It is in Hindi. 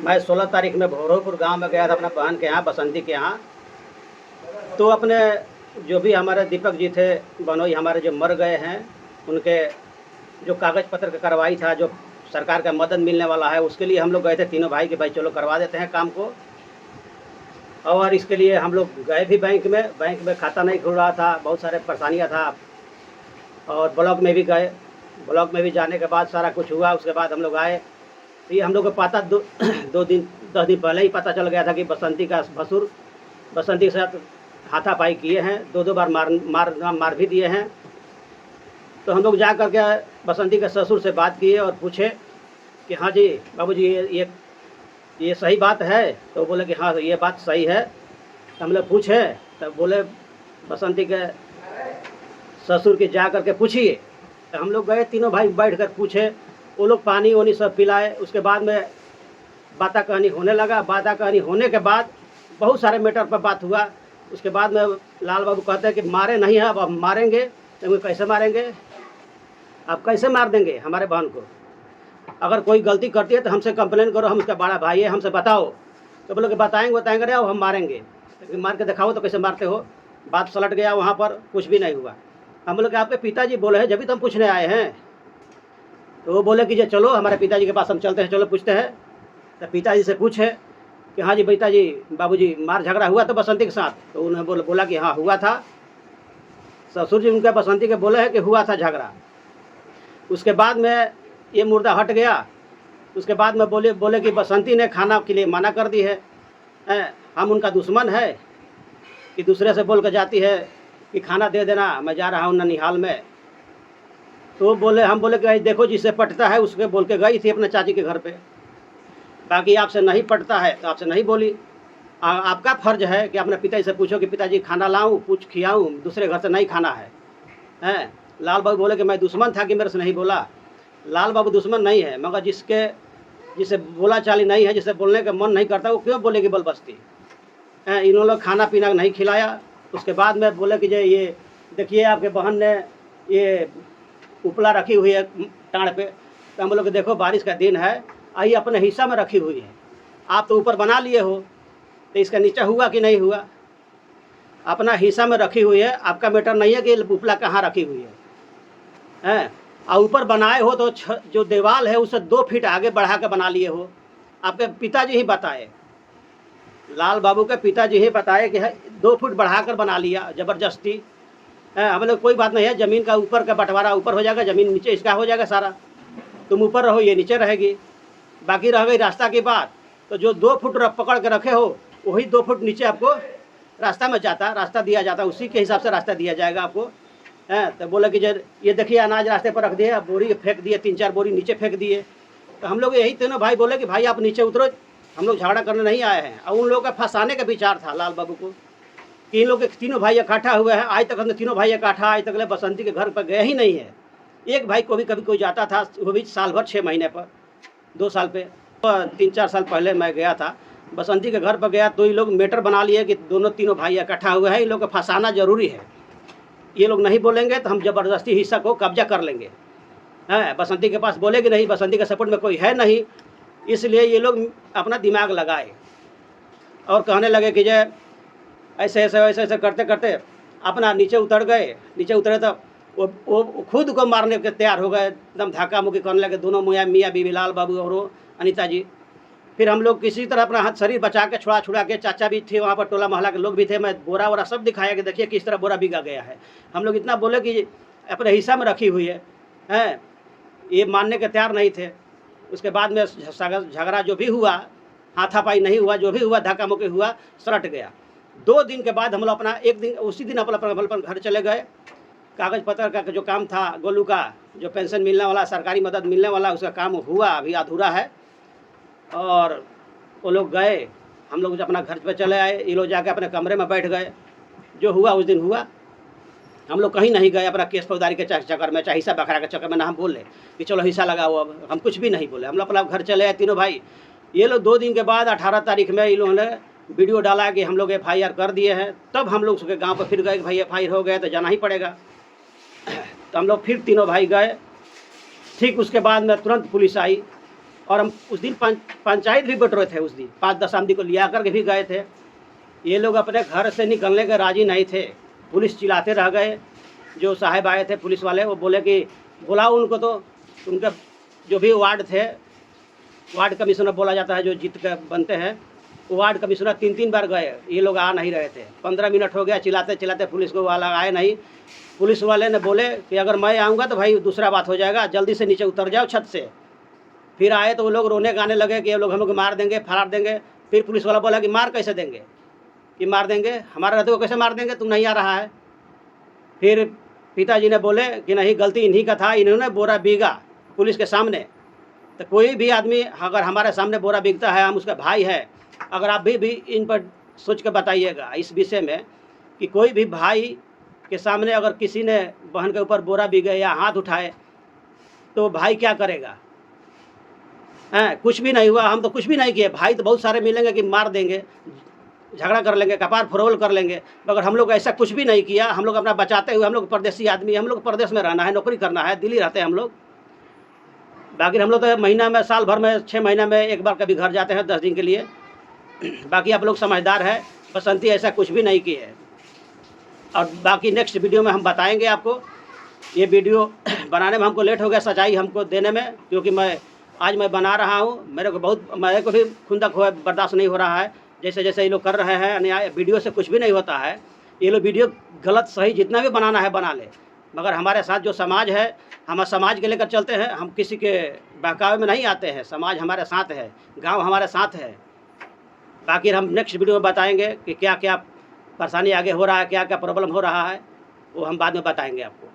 मैं 16 तारीख में भोरोपुर गांव में गया था अपना बहन के यहाँ, बसंती के यहाँ। तो अपने जो भी हमारे दीपक जी थे बनोई हमारे, जो मर गए हैं, उनके जो कागज़ पत्र का कार्रवाई था, जो सरकार का मदद मिलने वाला है, उसके लिए हम लोग गए थे तीनों भाई कि भाई चलो करवा देते हैं काम को। और इसके लिए हम लोग गए भी बैंक में खाता नहीं खुल रहा था, बहुत सारे परेशानियाँ था। और ब्लॉक में भी गए, ब्लॉक में भी जाने के बाद सारा कुछ हुआ। उसके बाद हम लोग आए, तो ये हम लोग को पता 10 दिन पहले ही पता चल गया था कि बसंती का भसुर बसंती के साथ हाथापाई किए हैं, 2 बार मार भी दिए हैं। तो हम लोग जा कर के बसंती के ससुर से बात किए और पूछे कि हाँ जी बाबूजी, ये सही बात है? तो बोले कि हाँ ये बात सही है। तो हम लोग पूछे, तब बोले बसंती के ससुर के जा कर के पूछिए। तो हम लोग गए, तीनों भाई बैठ कर पूछे, वो लोग पानी वानी सब पिलाए। उसके बाद में बाता कहानी होने लगा। बाता कहानी होने के बाद बहुत सारे मैटर पर बात हुआ। उसके बाद में लाल बाबू कहते हैं कि मारे नहीं है, अब हम मारेंगे। तो कैसे मारेंगे? आप कैसे मार देंगे हमारे बहन को? अगर कोई गलती करती है तो हमसे कंप्लेन करो, हम उसका बड़ा भाई है, हमसे बताओ। तो बोले कि बताएंगे रे, अब हम मारेंगे। तो मार के दिखाओ, तो कैसे मारते हो? बात सलट गया, वहाँ पर कुछ भी नहीं हुआ। हम बोले कि आपके पिताजी बोले हैं, जब भी तो हम पूछने आए हैं। तो वो बोले कि चलो हमारे पिताजी के पास हम चलते हैं, चलो पूछते हैं। तो पिताजी से पूछे कि हाँ जी पिताजी, बाबूजी मार झगड़ा हुआ तो बसंती के साथ? तो उन्होंने बोला कि हाँ हुआ था। ससुर जी उनके बसंती के बोले हैं कि हुआ था झगड़ा। उसके बाद में ये मुर्दा हट गया। उसके बाद में बोले कि बसंती ने खाना के लिए मना कर दी है, हम उनका दुश्मन है कि दूसरे से बोल कर जाती है कि खाना दे देना, मैं जा रहा हूँ ननिहाल में। तो हम बोले कि देखो जिससे पटता है उसके बोल के गई थी अपने चाची के घर पे, बाकी आपसे नहीं पटता है तो आपसे नहीं बोली। आपका फ़र्ज है कि अपने पिताजी से पूछो कि पिताजी खाना लाऊं, कुछ खिलाऊं, दूसरे घर से नहीं खाना है। लाल बाबू बोले कि मैं दुश्मन था कि मेरे से नहीं बोला। लाल बाबू दुश्मन नहीं है, मगर जिसे बोला चाली नहीं है, जिसे बोलने का मन नहीं करता, वो क्यों बोलेगी बलबस्ती? इन्होंने लोग खाना पीना नहीं खिलाया। उसके बाद में बोले कि ये देखिए आपके बहन ने ये उपला रखी हुई है टाँड़ पे। तो हम बोले कि देखो बारिश का दिन है, आई अपने हिस्सा में रखी हुई है, आप तो ऊपर बना लिए हो, तो इसका नीचे हुआ कि नहीं हुआ? अपना हिस्सा में रखी हुई है, आपका मैटर नहीं है कि उपला कहाँ रखी हुई है। और ऊपर बनाए हो तो जो दीवार है उसे 2 फीट आगे बढ़ा के बना लिए हो। आपके पिताजी ही बताए, लाल बाबू के पिताजी ही बताए कि 2 फुट बढ़ा कर बना लिया ज़बरदस्ती। हम लोग कोई बात नहीं है, ज़मीन का ऊपर का बंटवारा ऊपर हो जाएगा, ज़मीन नीचे इसका हो जाएगा सारा। तुम ऊपर रहो, ये नीचे रहेगी। बाकी रह गई रास्ता की बात, तो जो 2 फुट पकड़ के रखे हो वही 2 फुट नीचे आपको रास्ता में रास्ता दिया जाता है, उसी के हिसाब से रास्ता दिया जाएगा आपको। तो बोले कि ये देखिए अनाज रास्ते पर रख दिए, बोरी फेंक दिए, 3-4 बोरी नीचे फेंक दिए। तो हम लोग यही तीनों भाई बोले कि भाई आप नीचे उतरो, हम लोग झगड़ा करने नहीं आए हैं। और उन लोगों का फंसाने का विचार था लाल बाबू को कि इन लोग के तीनों भाई इकट्ठा हुए हैं। आज तक हमने तीनों भाई इकट्ठा, आज तक बसंती के घर पर गए ही नहीं है। एक भाई को भी कभी कोई जाता था, वो भी साल भर 6 महीने पर, 2 साल पे। 3-4 साल पहले मैं गया था, बसंती के घर पर गया, तो ये लोग मैटर बना लिए कि तीनों भाई इकट्ठा हुए हैं, इन लोग को फंसाना जरूरी है। ये लोग नहीं बोलेंगे तो हम ज़बरदस्ती हिस्सा को कब्जा कर लेंगे। बसंती के पास बोलेगी नहीं, बसंती के सपोर्ट में कोई है नहीं, इसलिए ये लोग अपना दिमाग लगाए और कहने लगे कि ऐसे करते करते अपना नीचे उतर गए। नीचे उतरे तो वो खुद को मारने के तैयार हो गए, एकदम धक्का मुक्की करने लगे दोनों मियाँ बीवी, लाल बाबू और अनीता जी। फिर हम लोग किसी तरह अपना हाथ शरीर बचा के छुड़ा के, चाचा भी थे वहाँ पर, टोला मोहल्ला के लोग भी थे, मैं बोरा वोरा सब दिखाया कि देखिए किस तरह बोरा बिगा गया है। हम लोग इतना बोले कि अपने हिस्सा में रखी हुई है। ये मानने के तैयार नहीं थे। उसके बाद में झगड़ा जो भी हुआ, हाथापाई नहीं हुआ, जो भी हुआ धक्का मुक्की हुआ, सलट गया। 2 दिन के बाद हम लोग अपना उसी दिन अपना घर चले गए। कागज़ पत्र का जो काम था, गोलू का जो पेंशन मिलने वाला, सरकारी मदद मिलने वाला, उसका काम हुआ, अभी अधूरा है। और वो लोग गए, हम लोग अपना घर पे चले आए। ये लोग जाके अपने कमरे में बैठ गए। जो हुआ उस दिन हुआ, हम लोग कहीं नहीं गए अपना केस फौजदारी के चक्कर में, चाहे हिस्सा बखरा के चक्कर में ना हम बोले कि चलो हिस्सा लगाओ। अब हम कुछ भी नहीं बोले, हम लोग अपना घर चले आए तीनों भाई। ये लोग 2 दिन के बाद 18 तारीख में इन लोगों ने वीडियो डाला कि हम लोग FIR कर दिए हैं। तब हम लोग उसके गाँव पर फिर गए कि भाई FIR हो गए तो जाना ही पड़ेगा। तो हम लोग फिर तीनों भाई गए। ठीक उसके बाद में तुरंत पुलिस आई और हम उस दिन पंचायत भी बैठ रहे थे। उस दिन 5-10 आदमी को लिया कर के भी गए थे। ये लोग अपने घर से निकलने के राज़ी नहीं थे। पुलिस चिल्लाते रह गए। जो साहब आए थे पुलिस वाले, वो बोले कि बुलाओ उनको। तो उनके जो भी वार्ड थे, वार्ड कमिश्नर बोला जाता है जो जीत के बनते हैं, वो वार्ड कमिश्नर 3-3 बार गए। ये लोग आ नहीं रहे थे। 15 मिनट हो गया चिल्लाते चिल्लाते, पुलिस को वाला आए नहीं। पुलिस वाले ने बोले कि अगर मैं आऊँगा तो भाई दूसरा बात हो जाएगा, जल्दी से नीचे उतर जाओ छत से। फिर आए तो वो लोग रोने गाने लगे कि ये लोग हम लोग मार देंगे, फरार देंगे। फिर पुलिस वाला बोला कि मार कैसे देंगे, कि मार देंगे, हमारे रहते को कैसे मार देंगे, तुम नहीं आ रहा है। फिर पिताजी ने बोले कि नहीं, गलती इन्हीं का था, इन्होंने बोरा बीगा पुलिस के सामने। तो कोई भी आदमी अगर हमारे सामने बोरा बीगता है, हम उसका भाई है। अगर आप भी इन पर सोच के बताइएगा इस विषय में कि कोई भी भाई के सामने अगर किसी ने बहन के ऊपर बोरा बीगे या हाथ उठाए तो भाई क्या करेगा? हैं, कुछ भी नहीं हुआ, हम तो कुछ भी नहीं किए। भाई तो बहुत सारे मिलेंगे कि मार देंगे, झगड़ा कर लेंगे, कपार फरोल कर लेंगे, मगर हम लोग ऐसा कुछ भी नहीं किया। हम लोग अपना बचाते हुए, हम लोग परदेसी आदमी, हम लोग प्रदेश में रहना है, नौकरी करना है, दिल्ली रहते हैं हम लोग। बाकी हम लोग तो महीना में, साल भर में 6 महीना में एक बार कभी घर जाते हैं 10 दिन के लिए। बाकी आप लोग समझदार है, बसंती ऐसा कुछ भी नहीं की है। और बाकी नेक्स्ट वीडियो में हम बताएंगे आपको। ये वीडियो बनाने में हमको लेट हो गया, सच्चाई हमको देने में, क्योंकि आज मैं बना रहा हूँ। मेरे को भी खुंदक हुआ, बर्दाश्त नहीं हो रहा है। जैसे जैसे ये लोग कर रहे हैं अन्याय, वीडियो से कुछ भी नहीं होता है। ये लोग वीडियो गलत सही जितना भी बनाना है बना ले, मगर हमारे साथ जो समाज है, हम समाज के लेकर चलते हैं। हम किसी के बहकावे में नहीं आते हैं। समाज हमारे साथ है, गांव हमारे साथ है। बाकी हम नेक्स्ट वीडियो में बताएंगे कि क्या क्या परेशानी आगे हो रहा है, क्या क्या प्रॉब्लम हो रहा है, वो हम बाद में बताएंगे आपको।